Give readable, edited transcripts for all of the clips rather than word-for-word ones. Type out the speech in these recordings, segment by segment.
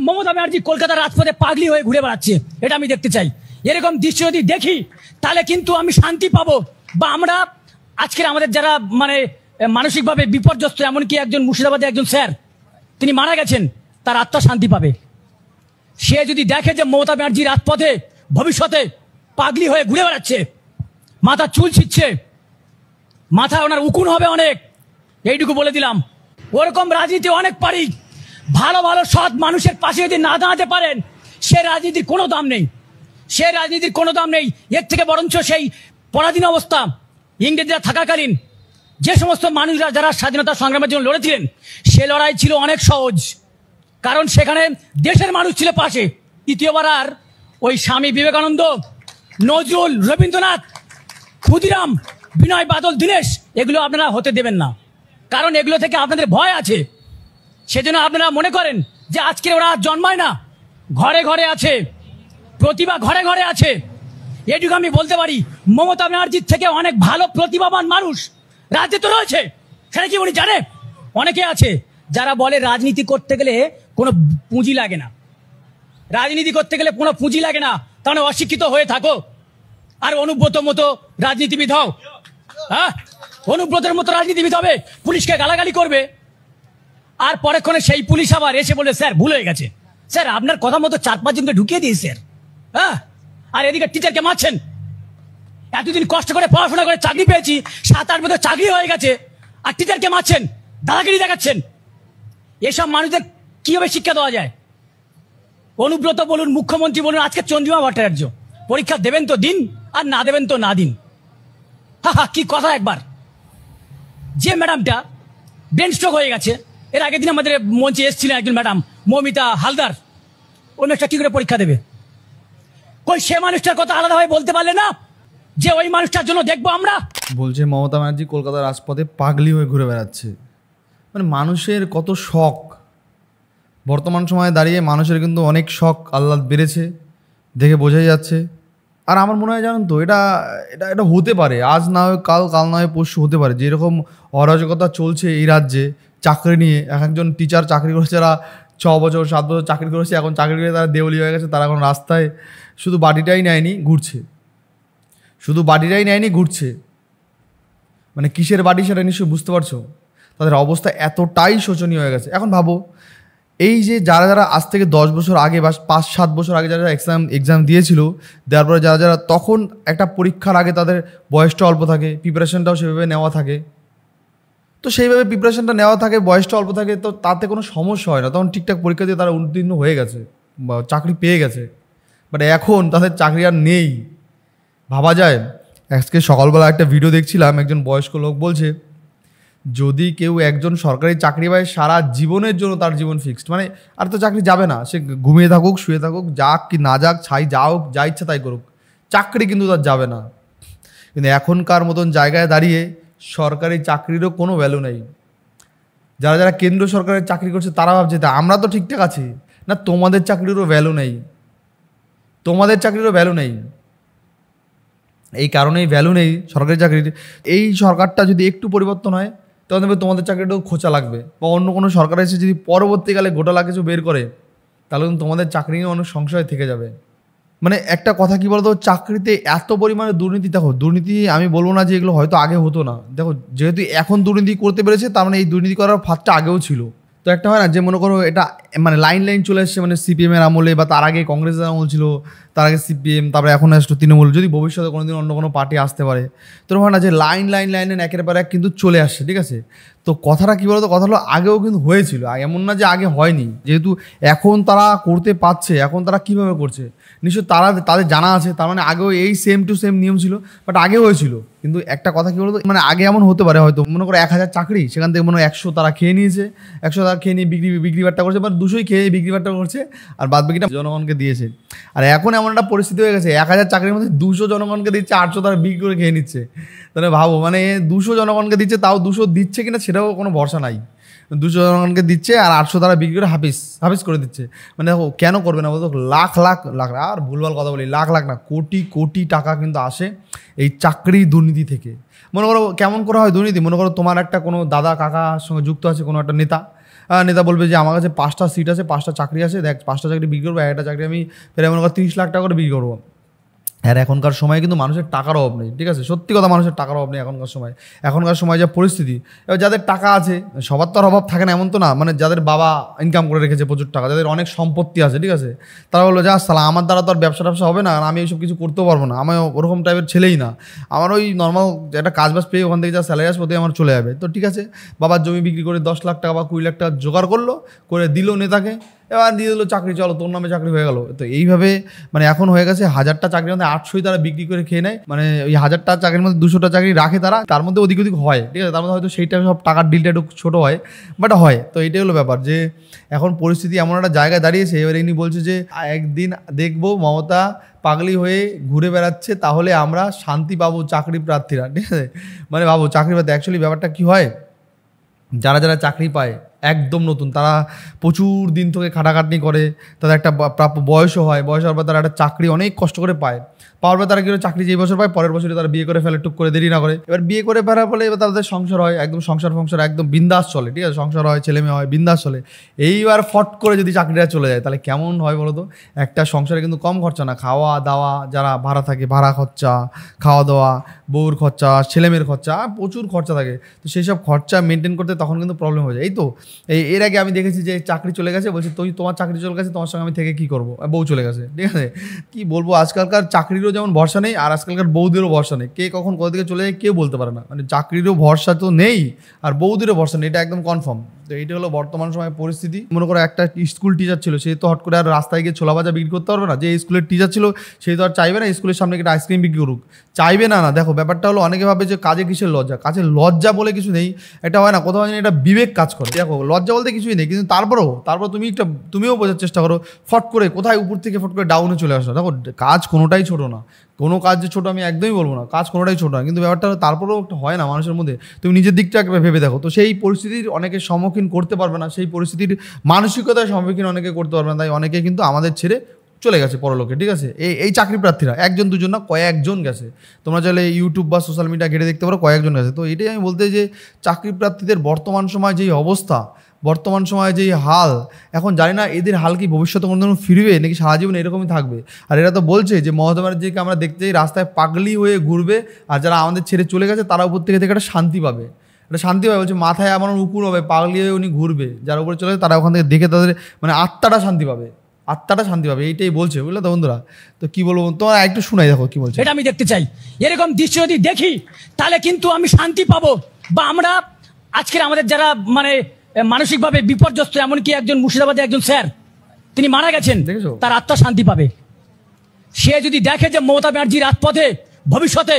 মমতা ব্যানার্জি কলকাতার রাজপথে পাগলি হয়ে ঘুরে বেড়াচ্ছে, এটা আমি দেখতে চাই। এরকম দৃশ্য যদি দেখি তাহলে কিন্তু আমি শান্তি পাবো, বা আমরা আজকের আমাদের যারা মানে মানসিকভাবে বিপর্যস্ত, এমনকি একজন মুর্শিদাবাদের একজন স্যার তিনি মারা গেছেন, তার আত্মা শান্তি পাবে। সে যদি দেখে যে মমতা ব্যানার্জি রাজপথে ভবিষ্যতে পাগলি হয়ে ঘুরে বেড়াচ্ছে, মাথা চুল ছিটছে, মাথায় ওনার উকুন হবে অনেক, এইটুকু বলে দিলাম। ওরকম রাজনীতি অনেক পারি, ভালো ভালো সৎ মানুষের পাশে যদি না দাঁড়াতে পারেন, সে রাজনীতির কোনো দাম নেই, সে রাজনীতির কোনো দাম নেই। এর থেকে বরঞ্চ সেই পরাধীন অবস্থা ইংরেজরা থাকাকালীন যে সমস্ত মানুষরা যারা স্বাধীনতা সংগ্রামের জন্য লড়েছিলেন, সে লড়াই ছিল অনেক সহজ, কারণ সেখানে দেশের মানুষ ছিল পাশে। তৃতীয়বার আর ওই স্বামী বিবেকানন্দ, নজরুল, রবীন্দ্রনাথ, ক্ষুদিরাম, বিনয় বাদল, দীনেশ, এগুলো আপনারা হতে দেবেন না, কারণ এগুলো থেকে আপনাদের ভয় আছে। সেজন্য আপনারা মনে করেন যে আজকে ওরা জন্মায় না, ঘরে ঘরে আছে, প্রতিভা ঘরে ঘরে আছে। এটুকু আমি বলতে পারি, মমতা ব্যানার্জির থেকে অনেক ভালো প্রতিভাবান মানুষ রাজ্যে তো রয়েছে। সেটা কি উনি জানে? অনেকে আছে যারা বলে রাজনীতি করতে গেলে কোনো পুঁজি লাগে না, রাজনীতি করতে গেলে কোনো পুঁজি লাগে না, তাহলে অশিক্ষিত হয়ে থাকো আর অনুব্রত মতো রাজনীতিবিদ হও। হ্যাঁ, অনুব্রতের মতো রাজনীতিবিদ হবে, পুলিশকে গালাগালি করবে, আর পরেক্ষণে সেই পুলিশ আবার এসে বলে স্যার ভুল হয়ে গেছে, স্যার আপনার কথা মতো 4-5 জনকে ঢুকিয়ে দিয়েছে স্যার। হ্যাঁ, আর এদিকে টিচারকে মারছেন। এতদিন কষ্ট করে পড়াশোনা করে চাকরি পেয়েছি, 7-8 বছর চাকরি হয়ে গেছে, আর টিচারকে মারছেন, দাদাগিরি দেখাচ্ছেন। এসব মানুষদের কিভাবে শিক্ষা দেওয়া যায়? অনুব্রত বলুন, মুখ্যমন্ত্রী বলুন, আজকে চন্দ্রিমা ভট্টাচার্য, পরীক্ষা দেবেন তো দিন, আর না দেবেন তো না দিন। হা কি কথা! একবার যে ম্যাডামটা ব্রেন স্ট্রোক হয়ে গেছে, এর আগের দিন আমাদের মঞ্চে এসেছিলেন একজন ম্যাডাম, মৌমিতা হালদার, ওই মানুষটা কি করে পরীক্ষা দেবে? কই সে মানুষটার কথা আলাদাভাবে বলতে পারলে না যে ওই মানুষটার জন্য দেখবো আমরা? বলছে মমতা ব্যানার্জি কলকাতার রাজপথে পাগলি হয়ে ঘুরে বেড়াচ্ছে। মানে মানুষের কত শখ, বর্তমান সময়ে দাঁড়িয়ে মানুষের কিন্তু অনেক শখ আহ্লাদ বেড়েছে, দেখে বোঝাই যাচ্ছে। আর আমার মনে হয় জানেন তো, এটা এটা এটা হতে পারে, আজ না হয় কাল, কাল না হয় পরশু হতে পারে। যেরকম অরাজকতা চলছে এই রাজ্যে চাকরি নিয়ে, একজন টিচার চাকরি করেছে, যারা 6 বছর 7 বছর চাকরি করেছে, এখন চাকরি করে তারা দেউলি হয়ে গেছে, তারা এখন রাস্তায় শুধু বাড়িটাই নেয়নি ঘুরছে, শুধু বাড়িটাই নেয়নি ঘুরছে। মানে কিসের বাড়ি সেটা নিশ্চয়ই বুঝতে পারছো। তাদের অবস্থা এতটাই শোচনীয় হয়ে গেছে। এখন ভাবো, এই যে যারা যারা আজ থেকে 10 বছর আগে বা 5-7 বছর আগে যারা এক্সাম দিয়েছিল, দেওয়ার পরে যারা যারা তখন একটা পরীক্ষার আগে তাদের বয়সটা অল্প থাকে, প্রিপারেশনটাও সেভাবে নেওয়া থাকে, তো সেইভাবে প্রিপারেশনটা নেওয়া থাকে, বয়সটা অল্প থাকে, তো তাতে কোনো সমস্যা হয় না, তখন ঠিকঠাক পরীক্ষা দিয়ে তারা উত্তীর্ণ হয়ে গেছে বা চাকরি পেয়ে গেছে। বাট এখন তাদের চাকরি আর নেই। ভাবা যায়, আজকে সকালবেলা একটা ভিডিও দেখছিলাম, একজন বয়স্ক লোক বলছে যদি কেউ একজন সরকারি চাকরি পায়, সারা জীবনের জন্য তার জীবন ফিক্সড, মানে আর তো চাকরি যাবে না, সে ঘুমিয়ে থাকুক, শুয়ে থাকুক, যাক কি না যাক, ছাই যাও, যা ইচ্ছা তাই করুক, চাকরি কিন্তু তার যাবে না। কিন্তু এখনকার মতন জায়গায় দাঁড়িয়ে সরকারি চাকরিরও কোনো ভ্যালু নেই। যারা যারা কেন্দ্র সরকারের চাকরি করছে তারা ভাবছে আমরা তো ঠিকঠাক আছি, না তোমাদের চাকরিরও ভ্যালু নেই, তোমাদের চাকরিরও ভ্যালু নেই। এই কারণেই ভ্যালু নেই সরকারি চাকরির। এই সরকারটা যদি একটু পরিবর্তন হয়, তখন দেখবে তোমাদের চাকরিটাও খোঁচা লাগবে, বা অন্য কোনো সরকার এসে যদি পরবর্তীকালে গোটালা কিছু বের করে, তাহলে কিন্তু তোমাদের চাকরি নিয়ে অনেক সংশয় থেকে যাবে। মানে একটা কথা কি বলতো, চাকরিতে এত পরিমাণে দুর্নীতি, দেখো দুর্নীতি আমি বলবো না যে এগুলো হয়তো আগে হতো না, দেখো যেহেতু এখন দুর্নীতি করতে পেরেছে, তার মানে এই দুর্নীতি করার ফাঁদটা আগেও ছিল। তো একটা হয় না যে মনে করো এটা মানে লাইন লাইন চলে এসছে, মানে সিপিএমের আমলে বা তার আগে কংগ্রেসের আমল ছিল, তার আগে সিপিএম, তারপরে এখন আসলো তৃণমূল, যদি ভবিষ্যতে কোনোদিন অন্য কোনো পার্টি আসতে পারে, তো হয় না যে লাইন লাইন লাইন লাইন একের পর এক কিন্তু চলে আসছে, ঠিক আছে। তো কথাটা কী বলতো, কথা হলো আগেও কিন্তু হয়েছিল, এমন না যে আগে হয়নি। যেহেতু এখন তারা করতে পারছে, এখন তারা কীভাবে করছে নিশ্চয়ই তাদের জানা আছে, তার মানে আগেও এই সেম টু সেম নিয়ম ছিল, বাট আগে হয়েছিল। কিন্তু একটা কথা কী বলতো, মানে আগে এমন হতে পারে হয়তো মনে করো 1000 চাকরি, সেখান থেকে মনে হয় 100 তারা খেয়ে নিয়েছে, 100 তারা খেয়ে নিয়ে বিক্রি বাট্টা করছে, বা 200ই খেয়ে বিক্রি বাট্টা করছে, আর বাদ বাকিটা জনগণকে দিয়েছে। আর এখন এমন একটা পরিস্থিতি হয়ে গেছে, 1000 চাকরির মধ্যে 200 জনগণকে দিচ্ছে, 800 তারা বিক্রি করে খেয়ে নিচ্ছে। তাহলে ভাবো, মানে 200 জনগণকে দিচ্ছে, তাও 200 দিচ্ছে কিনা সেটাও কোনো ভরসা নাই। 200 জনগণকে দিচ্ছে আর 800 তারা বিক্রি করে হাফিস করে দিচ্ছে। মানে দেখো কেন করবে না বলতো, লাখ লাখ লাখ, আর ভুলভাল কথা বলি, লাখ লাখ না কোটি কোটি টাকা কিন্তু আসে এই চাকরি দুর্নীতি থেকে। মনে করো কেমন করে হয় দুর্নীতি, মনে করো তোমার একটা কোনো দাদা কাকার সঙ্গে যুক্ত আছে কোনো একটা নেতা, নেতা বলবে যে আমার কাছে 5টা সিট আছে, 5টা চাকরি আছে, দেখ 5টা চাকরি বিক্রি করবো, একটা চাকরি আমি প্রায় মনে কর 30 লাখ টাকা করে বিক্রি করবো। আর এখনকার সময় কিন্তু মানুষের টাকার অভাব নেই, ঠিক আছে, সত্যি কথা, মানুষের টাকার অভাব নেই এখনকার সময় যা পরিস্থিতি। এবার যাদের টাকা আছে, সবার তো আর অভাব থাকে না এমন তো না, মানে যাদের বাবা ইনকাম করে রেখেছে প্রচুর টাকা, যাদের অনেক সম্পত্তি আছে, ঠিক আছে, তারা বললো যা সালা আমার দ্বারা তো আর ব্যবসা হবে না, আর আমি এইসব কিছু করতেও পারবো না, আমি ওরকম টাইপের ছেলেই না, আমার ওই নর্মাল একটা কাজবাজ পেয়ে ওখান থেকে যা স্যালারি আসবে ওতেই আমার চলে যাবে। তো ঠিক আছে, বাবার জমি বিক্রি করে 10 লাখ টাকা বা 20 লাখ টাকা জোগাড় করলো, করে দিল নেতাকে, এবার দিয়ে দিল চাকরি, চলো তোর নামে চাকরি হয়ে গেল। তো এইভাবে মানে এখন হয়ে গেছে 1000টা চাকরির মধ্যে 800ই তারা বিক্রি করে খেয়ে নেয়, মানে ওই 1000টা চাকরির মধ্যে 200টা চাকরি রাখে তারা, তার মধ্যে ওদিক ওদিক হয়, ঠিক আছে, তার মধ্যে হয়তো সেইটা সব টাকার ডিলটা একটু ছোটো হয়, বাট হয়। তো এইটাই হলো ব্যাপার, যে এখন পরিস্থিতি এমন একটা জায়গায় দাঁড়িয়েছে, এবার ইনি বলছে যে একদিন দেখবো মমতা পাগলি হয়ে ঘুরে বেড়াচ্ছে, তাহলে আমরা শান্তি পাবো চাকরি প্রার্থীরা, ঠিক আছে, মানে ভাবো চাকরি প্রার্থী। অ্যাকচুয়ালি ব্যাপারটা কী হয়, যারা যারা চাকরি পায় একদম নতুন, তারা প্রচুর দিন থেকে খাটাখাটনি করে, তাদের একটা প্রাপ্য বয়সও হয়, বয়স হওয়ার পর তারা একটা চাকরি অনেক কষ্ট করে পায়, পাওয়ার পর তারা কি চাকরি যেই বছর পায় পরের বছরে তারা বিয়ে করে ফেলে, টুক করে দেরি না করে। এবার বিয়ে করে ফেলার ফলে এবার তাদের সংসার হয়, একদম সংসার একদম বিন্দাস চলে, ঠিক আছে, সংসার হয়, ছেলে মেয়ে হয়, বিন্দাস চলে। এইবার ফট করে যদি চাকরিটা চলে যায় তাহলে কেমন হয় বলো তো? একটা সংসারে কিন্তু কম খরচা না, খাওয়া দাওয়া, যারা ভাড়া থাকে ভাড়া খরচা, খাওয়া দাওয়া, বউর খরচা, ছেলেমেয়ের খরচা, প্রচুর খরচা থাকে। তো সেই সব খরচা মেনটেন করতে তখন কিন্তু প্রবলেম হয়ে যায়। এই তো এর আগে আমি দেখেছি যে চাকরি চলে গেছে, বলছি তোমার চাকরি চলে গেছে, তোমার সঙ্গে আমি থেকে কী করবো, বউ চলে গেছে, ঠিক আছে, কী বলবো, আজকালকার চাকরিরও যেমন ভরসা নেই, আর আজকালকার বউদেরও ভরসা নেই, কে কখন কোথা থেকে চলে যায় কেউ বলতে পারে না, মানে চাকরিরও ভরসা তো নেই আর বউদেরও ভরসা নেই, এটা একদম কনফার্ম। তো এইটা হলো বর্তমান সময়ের পরিস্থিতি। মনে করো একটা স্কুল টিচার ছিল, সে তো হট করে আর রাস্তায় গিয়ে ছোলা ভাজা বিক্রি করতে পারবে না, যে স্কুলের টিচার ছিল সেই তো আর চাইবে না স্কুলের সামনে একটা আইসক্রিম বিক্রি করুক, চাইবে না। দেখো ব্যাপারটা হলো, অনেকে ভাবে যে কাজে কিসের লজ্জা, কাজে লজ্জা বলে কিছু নেই, এটা হয় না কোথাও জানি এটা বিবেক কাজ করে। দেখো লজ্জা বলতে কিছুই নেই, কিন্তু তারপর তুমিও বোঝার চেষ্টা করো, ফট করে কোথায় উপর থেকে ফট করে ডাউনে চলে আসো। দেখো কাজ কোনোটাই ছোটো না, কোনো কাজ যে ছোটো আমি একদমই বলবো না, কাজ কোনোটাই ছোটো না, কিন্তু ব্যাপারটা তারপরেও একটা হয় না মানুষের মধ্যে, তুমি নিজের দিকটা ভেবে দেখো। তো সেই পরিস্থিতির অনেকের সম্মুখীন করতে পারবে না, সেই পরিস্থিতির মানসিকতার সম্মুখীন অনেকে করতে পারবে না, তাই অনেকে কিন্তু আমাদের ছেড়ে চলে গেছে পরলোকে, ঠিক আছে। এই চাকরি প্রার্থীরা একজন দুজন না, কয়েকজন গেছে, তোমরা চাইলে ইউটিউব বা সোশ্যাল মিডিয়া ঘেটে দেখতে পারো, কয়েকজন গেছে। তো এটাই আমি বলতে যে চাকরি প্রার্থীদের বর্তমান সময় যেই অবস্থা, বর্তমান সময়ে যেই হাল, এখন জানি না এদের হাল কি ভবিষ্যতে কোনোদিন ফিরবে নাকি সারা জীবন এরকমই থাকবে। আর এরা তো বলছে যে মমতা ব্যানার্জিকে আমরা দেখতে চাই রাস্তায় পাগলি হয়ে ঘুরবে, আর যারা আমাদের ছেড়ে চলে গেছে তারা উপর থেকে একটা শান্তি পাবে, একটা শান্তি পাবে, বলছে মাথায় আমার উকুন হবে, পাগলি হয়ে উনি ঘুরবে, যারা উপরে চলে গেছে তারা ওখান থেকে দেখে তাদের মানে আত্মাটা শান্তি পাবে, এইটাই বলছে, বুঝলে তো বন্ধুরা। তো কি বলবো, তোমার একটু শোনাই, দেখো কি বলছে। এটা আমি দেখতে চাই, এরকম দৃশ্য যদি দেখি তাহলে কিন্তু আমি শান্তি পাবো, বা আমরা আজকের আমাদের যারা মানে মানসিকভাবে বিপর্যস্ত, এমনকি একজন মুর্শিদাবাদে একজন স্যার তিনি মারা গেছেন, তার আত্মা শান্তি পাবে। সে যদি দেখে যে মমতা ব্যানার্জি রাজপথে ভবিষ্যতে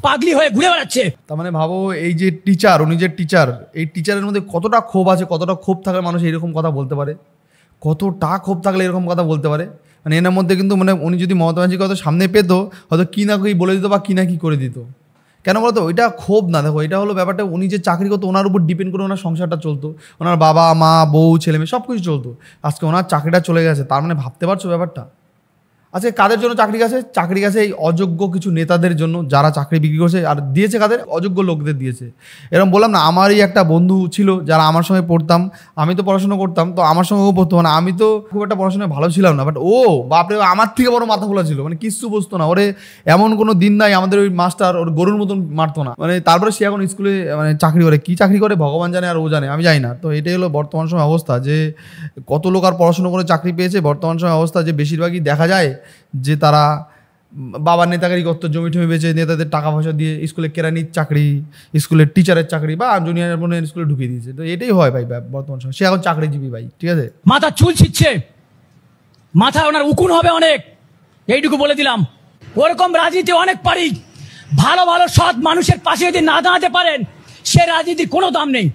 পাগলি হয়ে ঘুরে বেড়াচ্ছে। তার মানে ভাবো এই যে টিচার, উনি যে টিচার, এই টিচারের মধ্যে কতটা ক্ষোভ আছে, কতটা ক্ষোভ থাকলে মানুষ এরকম কথা বলতে পারে, কতটা ক্ষোভ থাকলে এরকম কথা বলতে পারে। মানে এনার মধ্যে কিন্তু মানে উনি যদি মমতা ব্যানার্জিকে হয়তো সামনে পেতো, হয়তো কী না কী বলে দিত বা কী না কী করে দিত। কেন বলতো, ওইটা ক্ষোভ না, দেখো এটা হলো ব্যাপারটা, উনি যে চাকরি করতো ওনার উপর ডিপেন্ড করে ওনার সংসারটা চলতো, ওনার বাবা মা বউ ছেলে মেয়ে সব কিছু চলতো, আজকে ওনার চাকরিটা চলে গেছে, তার মানে ভাবতে পারছো ব্যাপারটা। আজকে কাদের জন্য চাকরি গেছে এই অযোগ্য কিছু নেতাদের জন্য, যারা চাকরি বিক্রি করছে, আর দিয়েছে কাদের, অযোগ্য লোকদের দিয়েছে। এরকম বললাম না, আমারই একটা বন্ধু ছিল যারা আমার সঙ্গে পড়তাম, আমি তো পড়াশোনা করতাম, তো আমার সঙ্গেও পড়তো, মানে আমি তো খুব একটা পড়াশোনায় ভালো ছিলাম না, বাট ও বাপরে আমার থেকে বড় মাথা খোলা ছিল, মানে কিচ্ছু বুঝতো না, ওরে এমন কোনো দিন নাই আমাদের ওই মাস্টার ওর গরুর মতন মারতো না। মানে তারপরে সে এখন স্কুলে মানে চাকরি করে, কী চাকরি করে ভগবান জানে আর ও জানে, আমি জানি না। তো এটাই হলো বর্তমান সময় অবস্থা, যে কত লোক আর পড়াশোনা করে চাকরি পেয়েছে। বর্তমান সময় অবস্থা যে বেশিরভাগই দেখা যায় যে তারা বাবার নেতাগারি করতো, জমি টমি বেচে নেতাদের টাকা পয়সা দিয়ে স্কুলে কেরানির চাকরি, স্কুলের টিচারের চাকরি বা জুনিয়র বোনের স্কুলে ঢুকিয়ে দিয়েছে। তো এটাই হয় ভাই বর্তমান সময়, সে এখন চাকরিজীবী ভাই, ঠিক আছে। মাথা চুল ছিচ্ছে, মাথা ওনার উকুন হবে অনেক, এইটুকু বলে দিলাম। ওরকম রাজনীতি অনেক পারি, ভালো ভালো সৎ মানুষের পাশে যদি না দাঁড়াতে পারেন, সে রাজনীতির কোনো দাম নেই,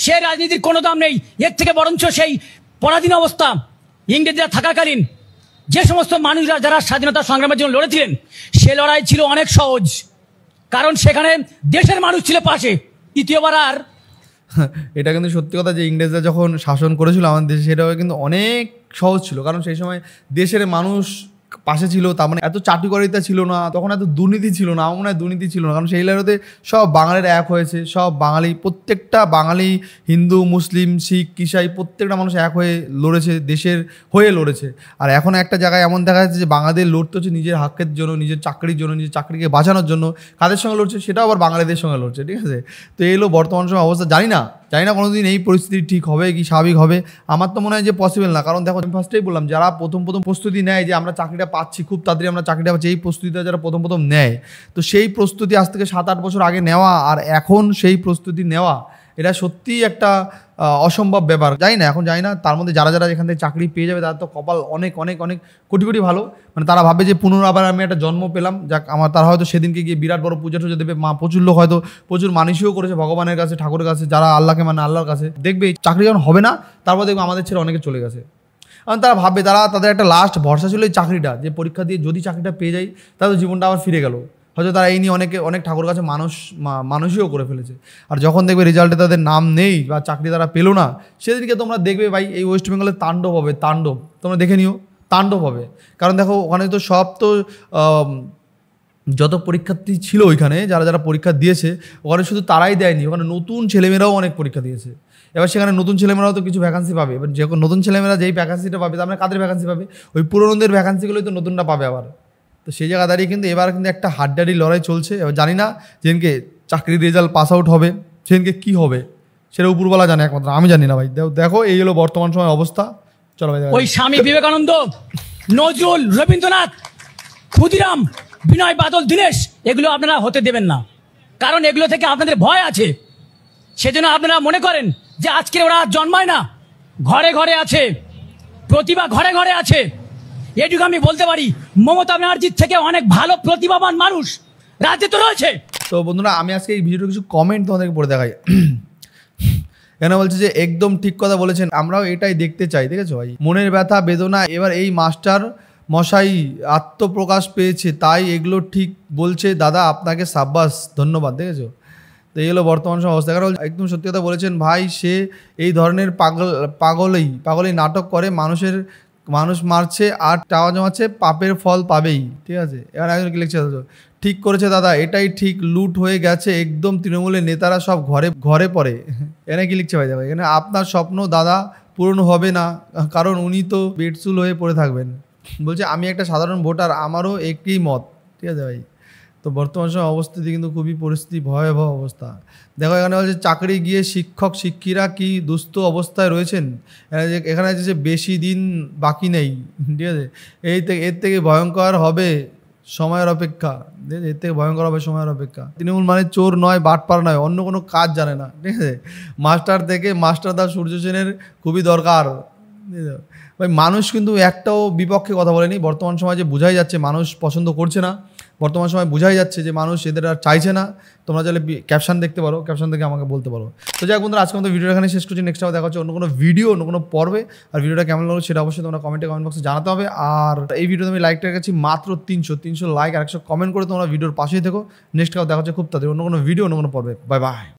সে রাজনীতির কোনো দাম নেই। এর থেকে বরঞ্চ সেই পরাধীন অবস্থা ইংরেজরা থাকাকালীন যে সমস্ত মানুষরা যারা স্বাধীনতা সংগ্রামের জন্য লড়েছিলেন, সে লড়াই ছিল অনেক সহজ, কারণ সেখানে দেশের মানুষ ছিল পাশে। তৃতীয়বার আর এটা কিন্তু সত্যি কথা যে ইংরেজরা যখন শাসন করেছিল আমাদের দেশে, সেটাও কিন্তু অনেক সহজ ছিল, কারণ সেই সময় দেশের মানুষ পাশে ছিল, তার মানে এত চাটুকারিতা ছিল না, তখন এত দুর্নীতি ছিল না, আমার মনে হয় দুর্নীতি ছিল না, কারণ সেই লাইনতে সব বাঙালিরা এক হয়েছে, সব বাঙালি, প্রত্যেকটা বাঙালি, হিন্দু মুসলিম শিখ ইসাই প্রত্যেকটা মানুষ এক হয়ে লড়েছে, দেশের হয়ে লড়েছে। আর এখন একটা জায়গায় এমন দেখা যাচ্ছে যে বাঙালিদের লড়তে হচ্ছে নিজের হকের জন্য, নিজের চাকরির জন্য, নিজের চাকরিকে বাঁচানোর জন্য। কাদের সঙ্গে লড়ছে? সেটাও আবার বাঙালিদের সঙ্গে লড়ছে, ঠিক আছে। তো এই হলো বর্তমান সময় অবস্থা। জানি না কোনো দিন এই পরিস্থিতি ঠিক হবে কি স্বাভাবিক হবে, আমার তো মনে হয় যে পসিবল না। কারণ দেখো, আমি ফার্স্টেই বললাম, যারা প্রথম প্রস্তুতি নেয় যে আমরা চাকরিটা পাচ্ছি, খুব তাড়াতাড়ি আমরা চাকরিটা পাচ্ছি, এই প্রস্তুতিটা যারা প্রথম নেয়, তো সেই প্রস্তুতি আজ থেকে 7-8 বছর আগে নেওয়া আর এখন সেই প্রস্তুতি নেওয়া, এটা সত্যিই একটা অসম্ভব ব্যাপার। জানি না তার মধ্যে যারা এখান থেকে চাকরি পেয়ে যাবে তারা তো কপাল অনেক অনেক অনেক কোটি কোটি ভালো। মানে তারা ভাবে যে পুনরাবার আমি একটা জন্ম পেলাম, যাক আমার, তারা হয়তো সেদিনকে গিয়ে বিরাট বড় পূজা টুজা দেবে, প্রচুর লোক হয়তো প্রচুর মানসিকও করেছে ভগবানের কাছে, ঠাকুরের কাছে, যারা আল্লাহকে মানে আল্লাহর কাছে। দেখবে চাকরি যখন হবে না, তারপর দেখবে আমাদের ছেড়ে অনেকে চলে গেছে। কারণ তারা ভাববে, তাদের একটা লাস্ট ভরসা ছিল এই চাকরিটা, যে পরীক্ষা দিয়ে যদি চাকরিটা পেয়ে যাই তাহলে জীবনটা আবার ফিরে গেল। হয়তো তারা এই নিয়ে অনেক ঠাকুর কাছে মানুষও করে ফেলেছে। আর যখন দেখবে রেজাল্টে তাদের নাম নেই বা চাকরি তারা পেলো না, সেদিনকে তোমরা দেখবে ভাই এই ওয়েস্ট বেঙ্গলে তাণ্ডব হবে, তাণ্ডব। তোমরা দেখে নিও, তাণ্ডব হবে। কারণ দেখো, ওখানে তো সব তো যত পরীক্ষার্থী ছিল ওইখানে, যারা পরীক্ষা দিয়েছে, ওখানে শুধু তারাই দেয়নি, ওখানে নতুন ছেলেমেয়েরাও অনেক পরীক্ষা দিয়েছে। এবার সেখানে নতুন ছেলেমেয়েরাও তো কিছু ভ্যাকান্সি পাবে। এবার যখন নতুন ছেলেমেয়েরা যেই ভ্যাকান্সিটা পাবে, তার মানে কাদের ভ্যাকান্সি পাবে? ওই পুরনোদের ভ্যাকান্সিগুলোই তো নতুনটা পাবে আবার। তো সেই জায়গা দাঁড়িয়ে কিন্তু এবার কিন্তু একটা হাড্ডাহাড্ডি লড়াই চলছে। এবার জানি না যেদিনকে চাকরির রেজাল্ট পাস আউট হবে সেদিনকে কী হবে, সেটা উপরওয়ালা জানে একমাত্র, আমি জানি না ভাই। দেখো এই হলো বর্তমান সময় অবস্থা। চলো ভাই, ওই স্বামী বিবেকানন্দ, নজরুল, রবীন্দ্রনাথ, ক্ষুদিরাম, বিনয় বাদল, দীনেশ, এগুলো আপনারা হতে দেবেন না। কারণ এগুলো থেকে আপনাদের ভয় আছে। সেজন্য আপনারা মনে করেন যে আজকে ওরা জন্মায় না, ঘরে ঘরে আছে, প্রতিভা ঘরে ঘরে আছে। এটুকু আমি বলতে পারি, মমতা ব্যানার্জির থেকে অনেক ভালো প্রতিভাবান মানুষ রাজ্যে তো রয়েছে। তো বন্ধুরা, আমি আজকে এই ভিডিওর কিছু কমেন্ট তোমাদেরকে পড়ে দেখাই। কেন বলছে যে একদম ঠিক কথা বলেছেন, আমরাও এটাই দেখতে চাই। দেখেছো ভাই, মনের ব্যথা বেদনা। এবার এই মাস্টার মশাই আত্মপ্রকাশ পেয়েছে, তাই এগুলো ঠিক বলছে। দাদা আপনাকে সাব্বাস, ধন্যবাদ। দেখেছো, তো এই হলো বর্তমান সময় অবস্থা। কারণ একদম সত্যি কথা বলেছেন ভাই, সে এই ধরনের পাগলেই নাটক করে, মানুষ মারছে আর টাকা জমাচ্ছে, পাপের ফল পাবেই। ঠিক আছে, এবার একজন কি লিখছে, ঠিক করেছে দাদা, এটাই ঠিক, লুট হয়ে গেছে একদম, তৃণমূলের নেতারা সব ঘরে পড়ে। এখানে কি লিখছে ভাই? এখানে আপনার স্বপ্ন দাদা পূরণ হবে না, কারণ উনি তো বেডসুল হয়ে পড়ে থাকবেন। বলছে আমি একটা সাধারণ ভোটার, আমারও একই মত। ঠিক আছে ভাই, তো বর্তমান সময় অবস্থিতি কিন্তু খুবই পরিস্থিতি ভয়াবহ অবস্থা। দেখো এখানে বলছে চাকরি গিয়ে শিক্ষিরা কি দুস্থ অবস্থায় রয়েছেন। এখানে যে বেশি দিন বাকি নেই। ঠিক আছে, এর থেকে ভয়ঙ্কর হবে সময়ের অপেক্ষা। এর থেকে ভয়ঙ্কর হবে সময়ের অপেক্ষা। তৃণমূল মানে চোর নয়, বাটপার নয়, অন্য কোনো কাজ জানে না। ঠিক আছে, মাস্টারদা সূর্য সেনের খুবই দরকার। ভাই মানুষ কিন্তু একটাও বিপক্ষে কথা বলেনি। বর্তমান সময় যে বোঝাই যাচ্ছে মানুষ পছন্দ করছে না, বর্তমান সময় বোঝাই যাচ্ছে যে মানুষ এদের আর চাইছে না। তোমরা চাইলে ক্যাপশন দেখতে পারো, ক্যাপশন থেকে আমাকে বলতে পারো। তো যাই হোক বন্ধুরা, আজকে আমাদের ভিডিও এখানে শেষ করছি। নেক্সট টাইম দেখা হচ্ছে অন্য কোনো ভিডিও, অন্য কোনো পর্বে। আর ভিডিওটা কেমন লাগলো সেটা অবশ্যই তোমরা কমেন্ট বক্সে জানাতে হবে। আর এই ভিডিওতে আমি লাইকটা গেছি মাত্র 300 লাইক আর 100 কমেন্ট করে তোমরা ভিডিওর পাশেই থেকো। নেক্সট টাইম দেখা হচ্ছে খুব তাড়াতাড়ি অন্য কোনো ভিডিও, অন্য কোনো পর্বে। Bye bye.